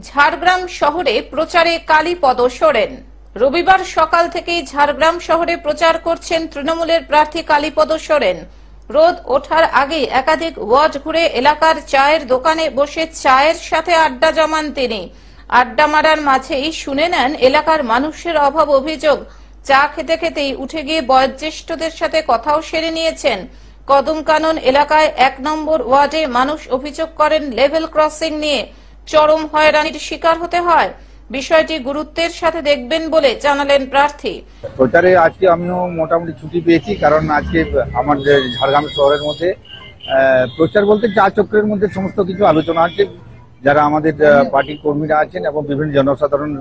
ঝাড়গ্রাম শহরে প্রচারে কালীপদ সোরেন। রবিবার সকাল থেকেই ঝাড়গ্রাম শহরে প্রচার করছেন তৃণমূলের প্রার্থী কালীপদ সোরেন। রোদ ওঠার আগেই একাধিক ওয়ার্ড ঘুরে এলাকার চায়ের দোকানে বসে চায়ের সাথে আড্ডা জমান তিনি। আড্ডা মারার মাঝেই শুনে নেন এলাকার মানুষের অভাব অভিযোগ। চা খেতে খেতেই উঠে গিয়ে বয়োজ্যেষ্ঠদের সাথে কথাও সেরে নিয়েছেন। কদমকানন এলাকায় ১ নম্বর ওয়ার্ডে মানুষ অভিযোগ করেন লেভেল ক্রসিং নিয়ে চরম হয়রানির শিকার হতে হয়। বিষয়টি গুরুত্বের সাথে দেখবেন বলে জানালেন প্রার্থী। প্রচারে আজকে আমিও মোটামুটি ছুটি পেয়েছি, কারণ আজকে আমাদের ঝাড়গ্রাম শহরের মধ্যে প্রচার বলতে চা চক্রের মধ্যে সমস্ত কিছু আলোচনা আছে। যারা আমাদের পার্টির কর্মীরা আছেন এবং বিভিন্ন জনসাধারণ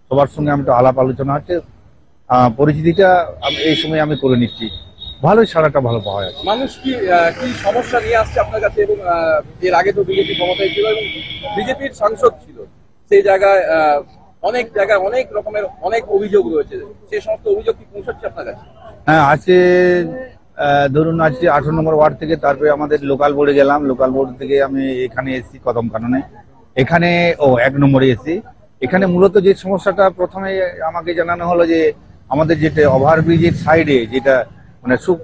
সবার সঙ্গে আমি আলাপ আলোচনা আছে। পরিচিতিটা এই সময় আমি করে নিচ্ছি। ভালোই, সারাটা ভালো পাওয়া যাচ্ছে। মানুষ কি সমস্যা নিয়ে আসছে আপনার কাছে? এবং এর আগে তো বিজেপি ক্ষমতায় ছিল এবং বিজেপির সাংসদ ছিল, সেই জায়গায় অনেক রকমের অনেক অভিযোগ রয়েছে। সেই সমস্ত অভিযোগ কি পৌঁছাচ্ছে আপনার কাছে? হ্যাঁ, আজকে ধরুন আজকে 18 নম্বর ওয়ার্ড থেকে তারপরে আমাদের লোকাল বোর্ডে গেলাম। লোকাল বোর্ড থেকে আমি এখানে এসেছি কদমকাননে। এখানে 1 নম্বরে এসেছি। এখানে মূলত যে সমস্যাটা প্রথমে আমাকে জানানো হলো যে আমাদের যেটা ওভারব্রিজের সাইডে যেটা মানে খুব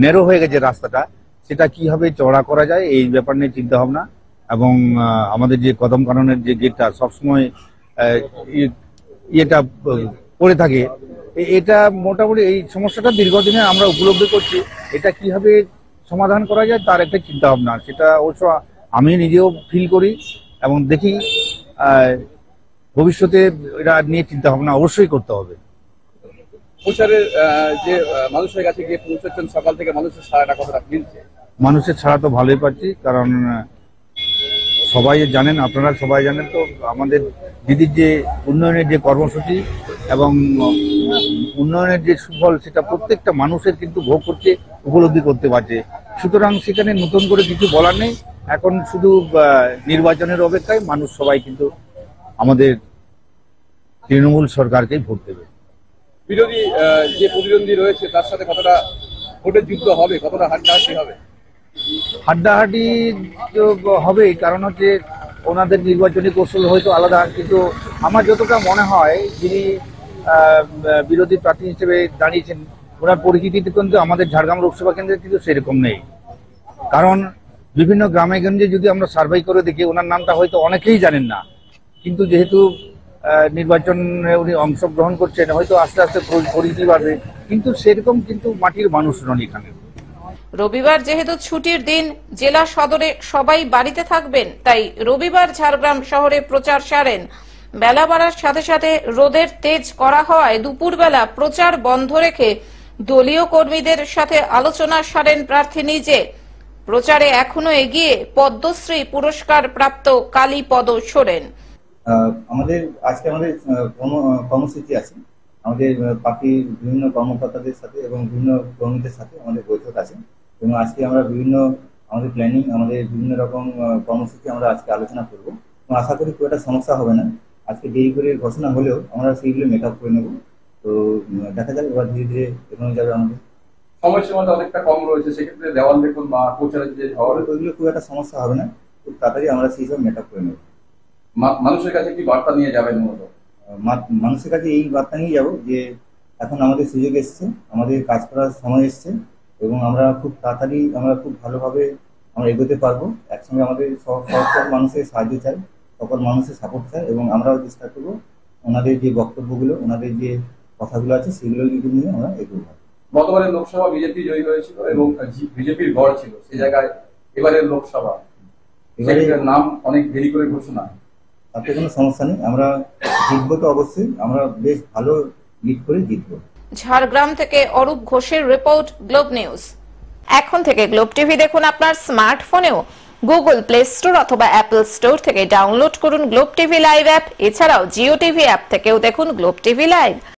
নেরো হয়ে গেছে রাস্তাটা, সেটা কিভাবে চওড়া করা যায় এই ব্যাপার নিয়ে চিন্তা ভাবনা। এবং আমাদের যে কদমকাননের যে গেটটা সবসময় ইয়েটা পড়ে থাকে, এটা মোটামুটি এই সমস্যাটা দীর্ঘদিনে আমরা উপলব্ধি করছি। এটা কিভাবে সমাধান করা যায় তার একটা চিন্তা ভাবনা, সেটা অবশ্য আমি নিজেও ফিল করি এবং দেখি ভবিষ্যতে এটা নিয়ে চিন্তা ভাবনা অবশ্যই করতে হবে। প্রচারের যে মানুষের কাছে গিয়ে পৌঁছাচ্ছেন সকাল থেকে, মানুষের সারাটা কতটা মিলছে? মানুষের ছাড়া তো ভালোই পাচ্ছি, কারণ সবাই জানেন, আপনারা সবাই জানেন তো আমাদের দিদির যে উন্নয়নের যে কর্মসূচি এবং উন্নয়নের যে সুফল, সেটা প্রত্যেকটা মানুষের কিন্তু ভোগ করছে, উপলব্ধি করতে পারছে। সুতরাং সেখানে নতুন করে কিছু বলার নেই। এখন শুধু নির্বাচনের অপেক্ষায় মানুষ সবাই কিন্তু আমাদের তৃণমূল সরকারকেই ভোট দেবে। বিরোধী যে প্রতিদ্বন্দ্বী রয়েছে তার সাথে কতটা ভোটের যুদ্ধ হবে, কতটা হাড্ডাহাড্ডি হবে? হাড্ডাহাড্ডি তো হবেই, কারণ হচ্ছে ওনাদের নির্বাচনী কৌশল হয়তো আলাদা, কিন্তু আমার যতটা মনে হয় যিনি বিরোধী প্রার্থী হিসেবে দাঁড়িয়েছেন ওনার পরিচিতি কিন্তু আমাদের ঝাড়গ্রাম লোকসভা কেন্দ্রে কিন্তু সেরকম নেই। কারণ বিভিন্ন গ্রামে গঞ্জে যদি আমরা সার্ভে করে দেখি, ওনার নামটা হয়তো অনেকেই জানেন না, কিন্তু যেহেতু নির্বাচনে উনি অংশগ্রহণ করছেন হয়তো আস্তে আস্তে পরিচিতি বাড়বে, কিন্তু সেরকম কিন্তু মাটির মানুষ নন এখানে। রবিবার যেহেতু ছুটির দিন, জেলা সদরে সবাই বাড়িতে থাকবেন, তাই রবিবার ঝাড়গ্রাম শহরে প্রচার সারেন। বেলা বাড়ার সাথে সাথে রোদের তেজ করা হওয়ায় দুপুরবেলা প্রচার বন্ধ রেখে দলীয় কর্মীদের সাথে আলোচনা সারেন প্রার্থী নিজে। প্রচারে এখনো এগিয়ে পদ্মশ্রী পুরস্কার প্রাপ্ত কালীপদ সোরেন। আজকে আমাদের কর্মসূচি আছে। আমাদের পার্টির বিভিন্ন কর্মকর্তাদের সাথে এবং বিভিন্ন কর্মীদের সাথে আমাদের বৈঠক আছে, এবং আজকে আমরা আমাদের প্ল্যানিং, আমাদের বিভিন্ন রকম কর্মসূচি আমরা আজকে আলোচনা করবো। এবং আশা করি খুব একটা সমস্যা হবে না। আজকে দেরি করে ঘোষণা হলেও আমরা সেইগুলো মেক আপ করে নেবো। তো দেখা যাক, এবার ধীরে ধীরে এগোনো যাবে। আমাদের সময়সীমাটা অনেকটা কম রয়েছে, সেক্ষেত্রে দেওয়াল দেখুন বা প্রচারের যে ঝড়, ওইগুলো খুব একটা সমস্যা হবে না। খুব তাড়াতাড়ি আমরা সেই সব মেক আপ করে নেবো। মানুষের কাছে কি বার্তা নিয়ে যাবেন? মূলত মানুষের কাছে এই বার্তা নিয়ে যাবো যে এখন আমাদের সুযোগ এসছে, আমাদের কাজ করার সময় এসছে, এবং আমরা খুব তাড়াতাড়ি আমরা খুব ভালোভাবে আমরা এগোতে পারবো। একসঙ্গে আমাদের সকল মানুষের সাহায্য চাই, সকল মানুষের সাপোর্ট চাই, এবং আমরাও চেষ্টা করবো ওনাদের যে বক্তব্যগুলো, ওনাদের যে কথাগুলো আছে সেগুলো নিয়ে আমরা এগোবো। গতবারের লোকসভা বিজেপি জয়ী হয়েছিল এবং বিজেপির গড় ছিল, সেই জায়গায় এবারের লোকসভা নাম অনেক দেরি করে ঘোষণা। তাতে কোনো সমস্যা নেই, আমরা জিতবো তো অবশ্যই, আমরা বেশ ভালো লিড করে জিতবো। ঝাড়গ্রাম থেকে অরূপ ঘোষের রিপোর্ট, গ্লোব নিউজ। এখন থেকে গ্লোব টিভি দেখুন আপনার স্মার্টফোনেও। গুগল প্লে স্টোর অথবা অ্যাপল স্টোর থেকে ডাউনলোড করুন গ্লোব টিভি লাইভ অ্যাপ। এছাড়াও জিও টিভি অ্যাপ থেকেও দেখুন গ্লোব টিভি লাইভ।